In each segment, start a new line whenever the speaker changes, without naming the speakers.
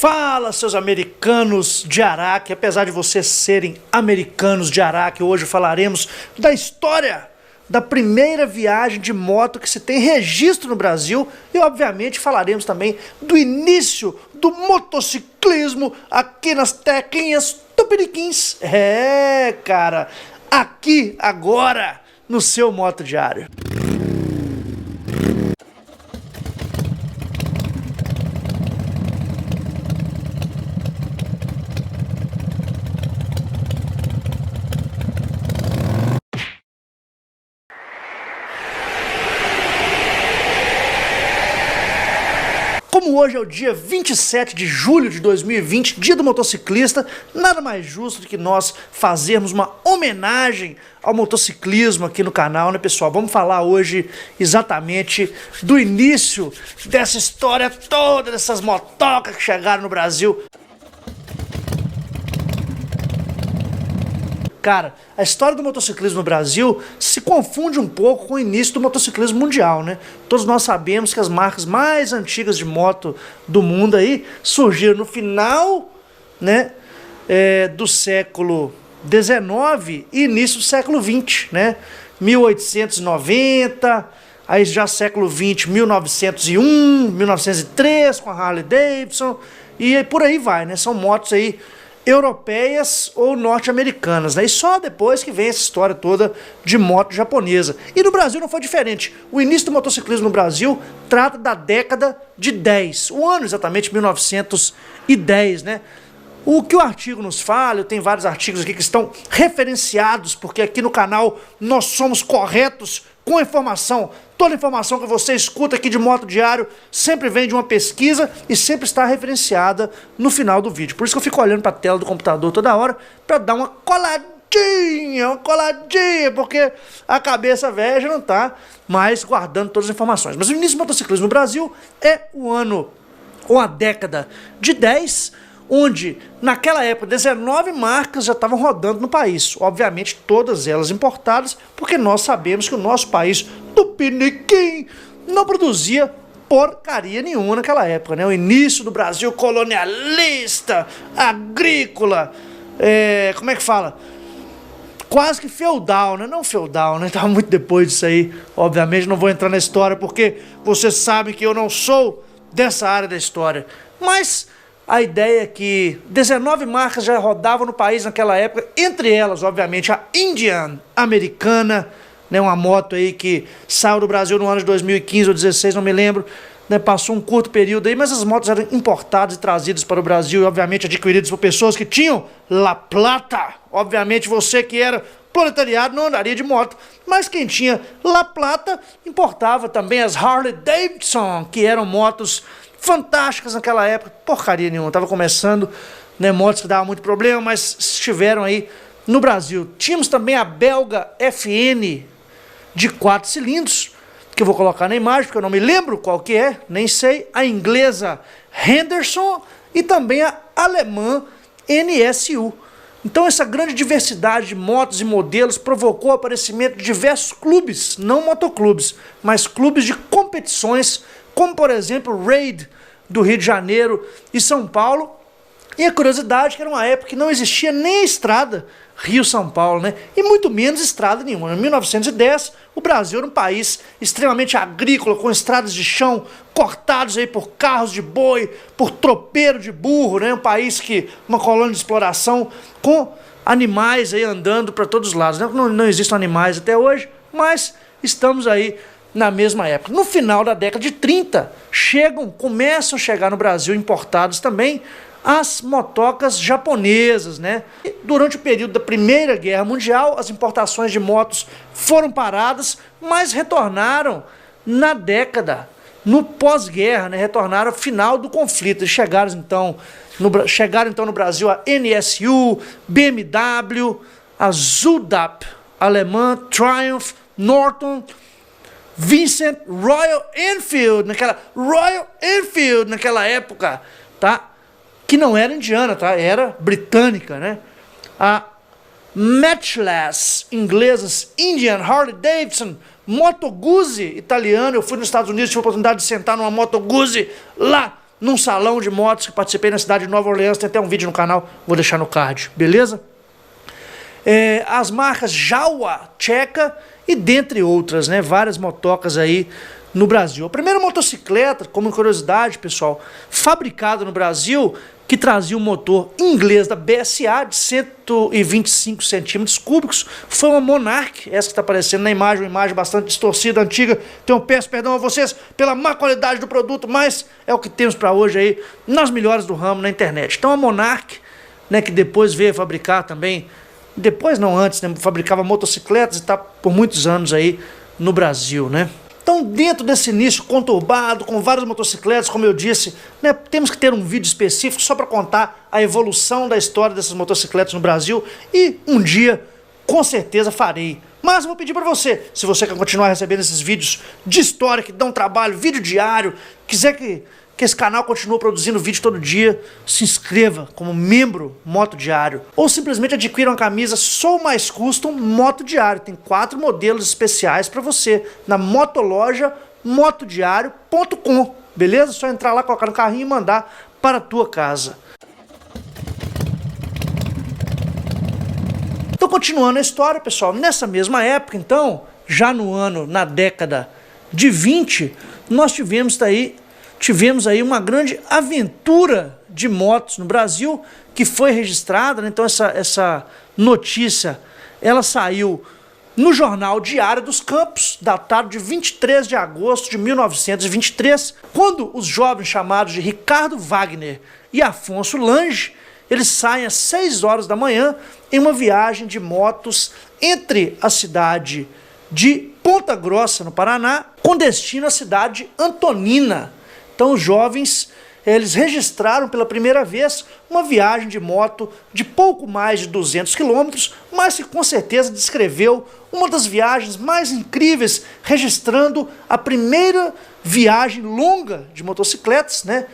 Fala, seus americanos de Araque. Apesar de vocês serem americanos de Araque, hoje falaremos da história da primeira viagem de moto que se tem registro no Brasil e, obviamente, falaremos também do início do motociclismo aqui nas terrinhas tupiniquins. Cara, aqui, agora, no seu Moto Diário. Como hoje é o dia 27 de julho de 2020, dia do motociclista, nada mais justo do que nós fazermos uma homenagem ao motociclismo aqui no canal, né, pessoal? Vamos falar hoje exatamente do início dessa história toda, dessas motocas que chegaram no Brasil. Cara, a história do motociclismo no Brasil se confunde um pouco com o início do motociclismo mundial, né? Todos nós sabemos que as marcas mais antigas de moto do mundo aí surgiram no final, né, do século XIX e início do século XX, né? 1890, aí já século XX, 1901, 1903 com a Harley Davidson e aí por aí vai, né? São motos aí europeias ou norte-americanas, né? E só depois que vem essa história toda de moto japonesa. E no Brasil não foi diferente. O início do motociclismo no Brasil trata da década de 10, o ano exatamente 1910, né? O que o artigo nos fala, eu tenho vários artigos aqui que estão referenciados, porque aqui no canal nós somos corretos com a informação. Toda a informação que você escuta aqui de Moto Diário sempre vem de uma pesquisa e sempre está referenciada no final do vídeo. Por isso que eu fico olhando para a tela do computador toda hora para dar uma coladinha, porque a cabeça velha já não está mais guardando todas as informações. Mas o início do motociclismo no Brasil é o ano, ou a década de 10, onde naquela época 19 marcas já estavam rodando no país. Obviamente todas elas importadas, porque nós sabemos que o nosso país, tupiniquim, não produzia porcaria nenhuma naquela época, né? O início do Brasil colonialista, agrícola, como é que fala? Quase que feudal, né? Não feudal, né? Estava muito depois disso aí. Obviamente não vou entrar na história, porque vocês sabem que eu não sou dessa área da história. Mas a ideia é que 19 marcas já rodavam no país naquela época, entre elas, obviamente, a Indian americana, né, uma moto aí que saiu do Brasil no ano de 2015 ou 2016, não me lembro, né, passou um curto período aí, mas as motos eram importadas e trazidas para o Brasil e, obviamente, adquiridas por pessoas que tinham La Plata. Obviamente, você que era proletariado não andaria de moto, mas quem tinha La Plata importava também as Harley Davidson, que eram motos fantásticas naquela época, porcaria nenhuma, estava começando, né, motos que davam muito problema, mas estiveram aí no Brasil. Tínhamos também a belga FN de 4 cilindros, que eu vou colocar na imagem, porque eu não me lembro qual que é, nem sei, a inglesa Henderson e também a alemã NSU. Então essa grande diversidade de motos e modelos provocou o aparecimento de diversos clubes, não motoclubes, mas clubes de competições, como por exemplo o Raid do Rio de Janeiro e São Paulo. E a curiosidade é que era uma época que não existia nem estrada Rio-São Paulo, né? E muito menos estrada nenhuma. Em 1910, o Brasil era um país extremamente agrícola, com estradas de chão cortados aí por carros de boi, por tropeiro de burro, né? Um país que, uma colônia de exploração com animais aí andando para todos os lados, né? Não existem animais até hoje, mas estamos aí na mesma época. No final da década de 30, começam a chegar no Brasil importados também as motocas japonesas, né? E durante o período da Primeira Guerra Mundial, as importações de motos foram paradas, mas retornaram na década, no pós-guerra, né? Retornaram ao final do conflito. Chegaram então no Brasil a NSU, BMW, a Zudap alemã, Triumph, Norton, Vincent, Royal Enfield naquela época, tá? Que não era indiana, tá? Era britânica, né? A Matchless, inglesas, Indian, Harley Davidson, Moto Guzzi, italiano. Eu fui nos Estados Unidos, tive a oportunidade de sentar numa Moto Guzzi lá num salão de motos que participei na cidade de Nova Orleans, tem até um vídeo no canal, vou deixar no card, beleza? As marcas Jawa, Tcheca e dentre outras, né? Várias motocas aí no Brasil. A primeira motocicleta, como curiosidade, pessoal, fabricada no Brasil, que trazia um motor inglês da BSA de 125 centímetros cúbicos, foi uma Monarch, essa que está aparecendo na imagem, uma imagem bastante distorcida, antiga. Então eu peço perdão a vocês pela má qualidade do produto, mas é o que temos para hoje aí, nas melhores do ramo na internet. Então a Monarch, né, que depois veio a fabricar também, depois não antes, né, fabricava motocicletas e está por muitos anos aí no Brasil, né? Então, dentro desse nicho conturbado, com várias motocicletas, como eu disse, né, temos que ter um vídeo específico só para contar a evolução da história dessas motocicletas no Brasil e um dia, com certeza, farei. Mas eu vou pedir para você, se você quer continuar recebendo esses vídeos de história que dão trabalho, vídeo diário, quiser que esse canal continue produzindo vídeo todo dia, se inscreva como membro Moto Diário. Ou simplesmente adquira uma camisa Sou Mais Custom Moto Diário. Tem 4 modelos especiais para você na motoloja motodiario.com. Beleza? Só entrar lá, colocar no carrinho e mandar para a tua casa. Então, continuando a história, pessoal, nessa mesma época, então, já na década de 20, nós tivemos aí uma grande aventura de motos no Brasil, que foi registrada, né? Então essa notícia, ela saiu no jornal Diário dos Campos, datado de 23 de agosto de 1923, quando os jovens chamados de Ricardo Wagner e Afonso Lange, eles saem às 6 horas da manhã em uma viagem de motos entre a cidade de Ponta Grossa, no Paraná, com destino à cidade de Antonina. Então os jovens, eles registraram pela primeira vez uma viagem de moto de pouco mais de 200 quilômetros, mas que com certeza descreveu uma das viagens mais incríveis, registrando a primeira viagem longa de motocicletas, né,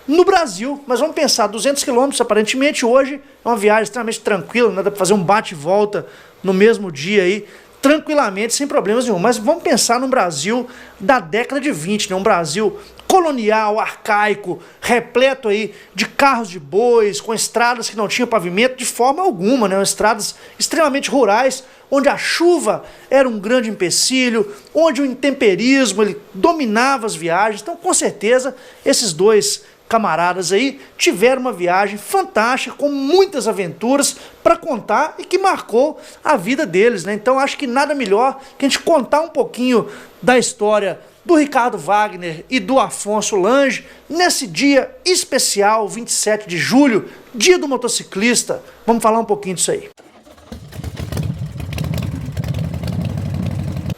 no Brasil. Mas vamos pensar, 200 quilômetros aparentemente hoje é uma viagem extremamente tranquila, né, dá para fazer um bate e volta no mesmo dia aí, tranquilamente, sem problemas nenhum. Mas vamos pensar num Brasil da década de 20, né? Um Brasil colonial, arcaico, repleto aí de carros de bois, com estradas que não tinham pavimento de forma alguma, né? Estradas extremamente rurais, onde a chuva era um grande empecilho, onde o intemperismo ele dominava as viagens. Então, com certeza, esses dois camaradas aí tiveram uma viagem fantástica, com muitas aventuras para contar e que marcou a vida deles, né? Então acho que nada melhor que a gente contar um pouquinho da história do Ricardo Wagner e do Afonso Lange nesse dia especial, 27 de julho, dia do motociclista. Vamos falar um pouquinho disso aí.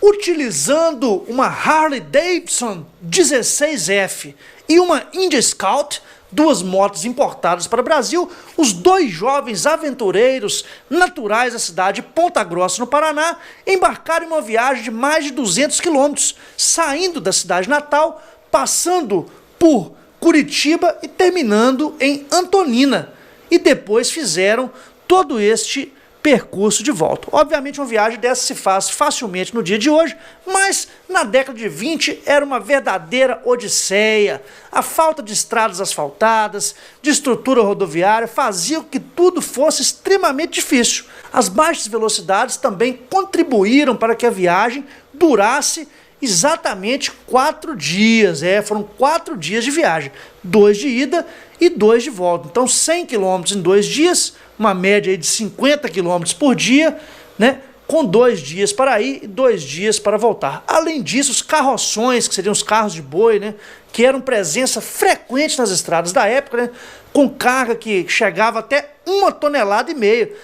Utilizando uma Harley Davidson 16F e uma India Scout, duas motos importadas para o Brasil, os dois jovens aventureiros naturais da cidade de Ponta Grossa, no Paraná, embarcaram em uma viagem de mais de 200 quilômetros, saindo da cidade natal, passando por Curitiba e terminando em Antonina. E depois fizeram todo este percurso de volta. Obviamente uma viagem dessa se faz facilmente no dia de hoje, mas na década de 20 era uma verdadeira odisseia. A falta de estradas asfaltadas, de estrutura rodoviária, fazia com que tudo fosse extremamente difícil. As baixas velocidades também contribuíram para que a viagem durasse exatamente 4 dias. Foram 4 dias de viagem, 2 de ida e 2 de volta. Então 100 quilômetros em 2 dias, uma média aí de 50 quilômetros por dia, né? Com 2 dias para ir e 2 dias para voltar. Além disso, os carroções, que seriam os carros de boi, né, que eram presença frequente nas estradas da época, né, com carga que chegava até 1,5 toneladas,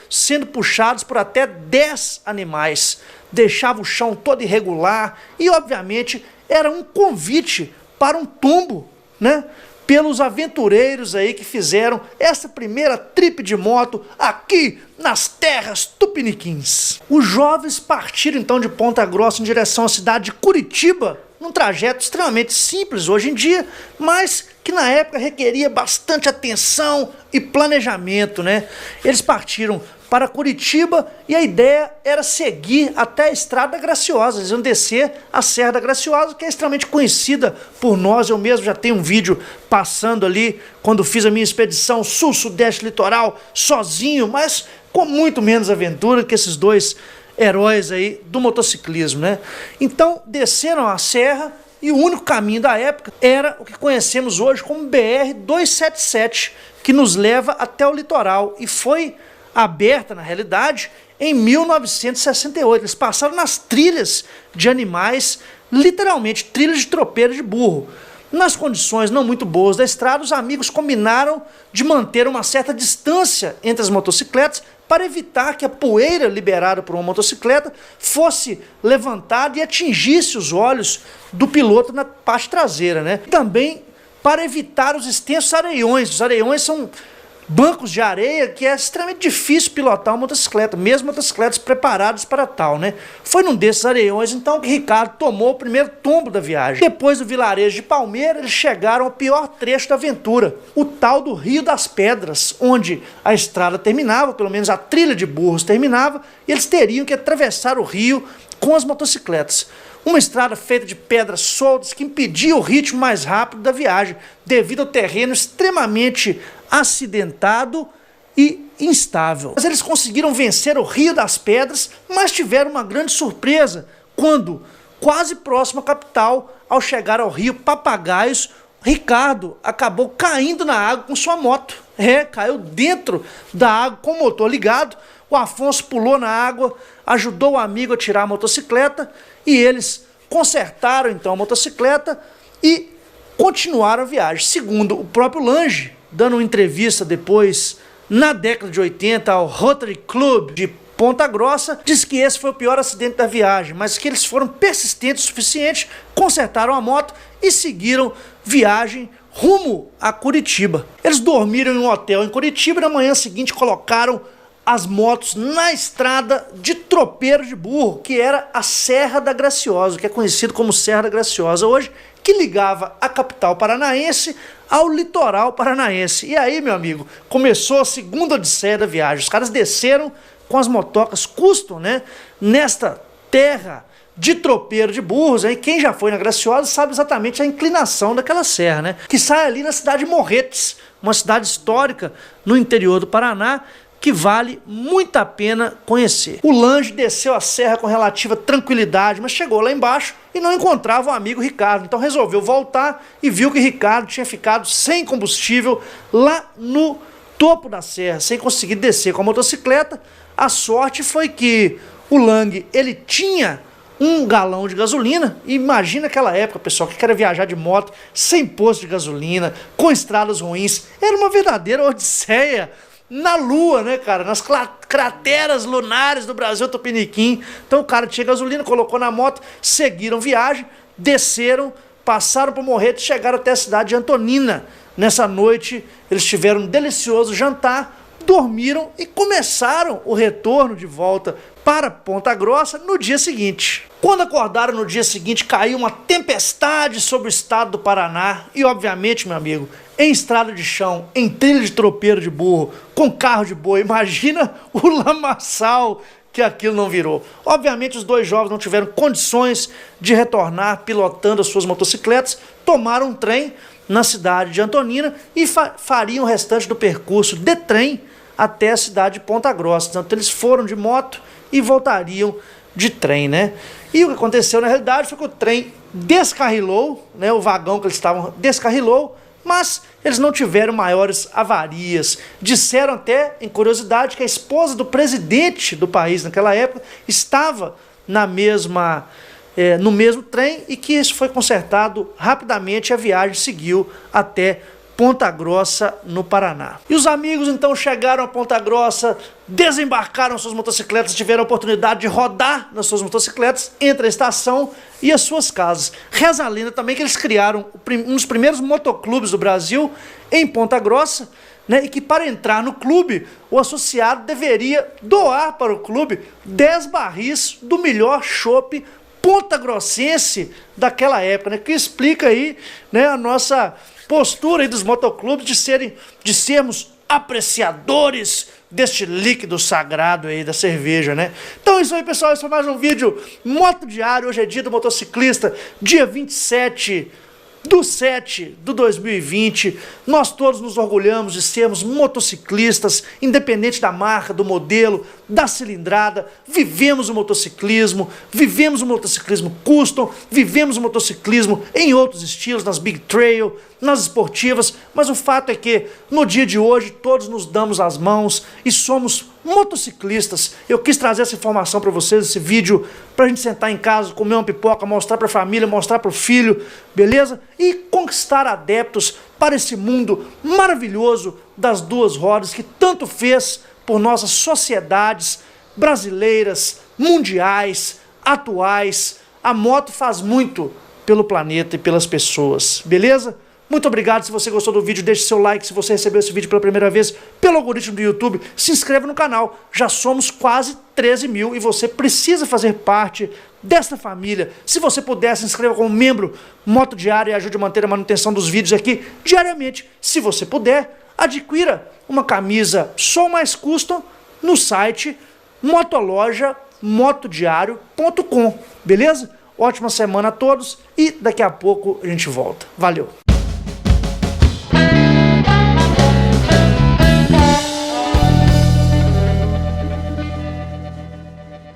sendo puxados por até 10 animais. Deixava o chão todo irregular e, obviamente, era um convite para um tombo, né, pelos aventureiros aí que fizeram essa primeira trip de moto aqui nas terras tupiniquins. Os jovens partiram então de Ponta Grossa em direção à cidade de Curitiba, num trajeto extremamente simples hoje em dia, mas que na época requeria bastante atenção e planejamento, né? Eles partiram para Curitiba e a ideia era seguir até a Estrada da Graciosa. Eles iam descer a Serra da Graciosa, que é extremamente conhecida por nós. Eu mesmo já tenho um vídeo passando ali, quando fiz a minha expedição sul-sudeste litoral, sozinho, mas com muito menos aventura que esses dois heróis aí do motociclismo, né? Então, desceram a serra e o único caminho da época era o que conhecemos hoje como BR-277, que nos leva até o litoral e foi aberta, na realidade, em 1968. Eles passaram nas trilhas de animais, literalmente trilhas de tropeiro de burro. Nas condições não muito boas da estrada, os amigos combinaram de manter uma certa distância entre as motocicletas para evitar que a poeira liberada por uma motocicleta fosse levantada e atingisse os olhos do piloto na parte traseira, né? Também para evitar os extensos areiões. Os areiões são bancos de areia que é extremamente difícil pilotar uma motocicleta, mesmo motocicletas preparadas para tal, né? Foi num desses areiões, então, que Ricardo tomou o primeiro tombo da viagem. Depois do vilarejo de Palmeira, eles chegaram ao pior trecho da aventura, o tal do Rio das Pedras, onde a estrada terminava, pelo menos a trilha de burros terminava, e eles teriam que atravessar o rio com as motocicletas. Uma estrada feita de pedras soltas que impedia o ritmo mais rápido da viagem, devido ao terreno extremamente acidentado e instável. Mas eles conseguiram vencer o Rio das Pedras, mas tiveram uma grande surpresa quando, quase próximo à capital, ao chegar ao Rio Papagaios, Ricardo acabou caindo na água com sua moto. Caiu dentro da água com o motor ligado. O Afonso pulou na água, ajudou o amigo a tirar a motocicleta e eles consertaram então a motocicleta e continuaram a viagem. Segundo o próprio Lange, dando uma entrevista depois, na década de 80, ao Rotary Club de Ponta Grossa, diz que esse foi o pior acidente da viagem, mas que eles foram persistentes o suficiente, consertaram a moto e seguiram viagem rumo a Curitiba. Eles dormiram em um hotel em Curitiba e na manhã seguinte colocaram as motos na estrada de tropeiro de burro, que era a Serra da Graciosa, que é conhecido como Serra da Graciosa hoje, que ligava a capital paranaense ao litoral paranaense. E aí, meu amigo, começou a segunda odisseia da viagem. Os caras desceram com as motocas custom, né, nesta terra de tropeiro de burros. Aí quem já foi na Graciosa sabe exatamente a inclinação daquela serra, né, que sai ali na cidade de Morretes, uma cidade histórica no interior do Paraná, que vale muito a pena conhecer. O Lange desceu a serra com relativa tranquilidade, mas chegou lá embaixo e não encontrava o amigo Ricardo. Então resolveu voltar e viu que Ricardo tinha ficado sem combustível lá no topo da serra, sem conseguir descer com a motocicleta. A sorte foi que o Lange, ele tinha um galão de gasolina. E imagina aquela época, pessoal, que queria viajar de moto sem posto de gasolina, com estradas ruins. Era uma verdadeira odisseia na Lua, né, cara? Nas crateras lunares do Brasil Tupiniquim. Então o cara tinha gasolina, colocou na moto, seguiram viagem, desceram, passaram por Morretes e chegaram até a cidade de Antonina. Nessa noite eles tiveram um delicioso jantar, dormiram e começaram o retorno de volta para Ponta Grossa no dia seguinte. Quando acordaram no dia seguinte, caiu uma tempestade sobre o estado do Paraná e, obviamente, meu amigo, em estrada de chão, em trilha de tropeiro de burro, com carro de boi, imagina o lamaçal que aquilo não virou. Obviamente, os dois jovens não tiveram condições de retornar pilotando as suas motocicletas, tomaram um trem na cidade de Antonina e fariam o restante do percurso de trem até a cidade de Ponta Grossa. Então eles foram de moto e voltariam de trem, né? E o que aconteceu na realidade foi que o trem descarrilou, né? O vagão que eles estavam descarrilou, mas eles não tiveram maiores avarias. Disseram até, em curiosidade, que a esposa do presidente do país naquela época estava no mesmo trem e que isso foi consertado rapidamente e a viagem seguiu até Ponta Grossa, no Paraná. E os amigos então chegaram a Ponta Grossa, desembarcaram suas motocicletas, tiveram a oportunidade de rodar nas suas motocicletas entre a estação e as suas casas. Reza a lenda também que eles criaram um dos primeiros motoclubes do Brasil em Ponta Grossa, né, e que para entrar no clube, o associado deveria doar para o clube 10 barris do melhor chopp pontagrossense daquela época, né? Que explica aí, né, a nossa postura aí dos motoclubes de sermos apreciadores deste líquido sagrado aí da cerveja, né? Então é isso aí, pessoal, esse foi mais um vídeo Moto Diário. Hoje é dia do motociclista, dia 27/7/2020. Nós todos nos orgulhamos de sermos motociclistas, independente da marca, do modelo, da cilindrada. Vivemos o motociclismo custom, vivemos o motociclismo em outros estilos, nas big trail, nas esportivas, mas o fato é que no dia de hoje todos nos damos as mãos e somos motociclistas. Eu quis trazer essa informação para vocês, esse vídeo, para a gente sentar em casa, comer uma pipoca, mostrar para a família, mostrar para o filho, beleza? E conquistar adeptos para esse mundo maravilhoso das duas rodas que tanto fez por nossas sociedades brasileiras, mundiais, atuais. A moto faz muito pelo planeta e pelas pessoas, beleza? Muito obrigado. Se você gostou do vídeo, deixe seu like. Se você recebeu esse vídeo pela primeira vez pelo algoritmo do YouTube, se inscreva no canal. Já somos quase 13 mil e você precisa fazer parte desta família. Se você puder, se inscreva como membro Moto Diário e ajude a manter a manutenção dos vídeos aqui diariamente. Se você puder, adquira uma camisa Sou Mais Custom no site motoloja.motodiario.com, beleza? Ótima semana a todos e daqui a pouco a gente volta. Valeu!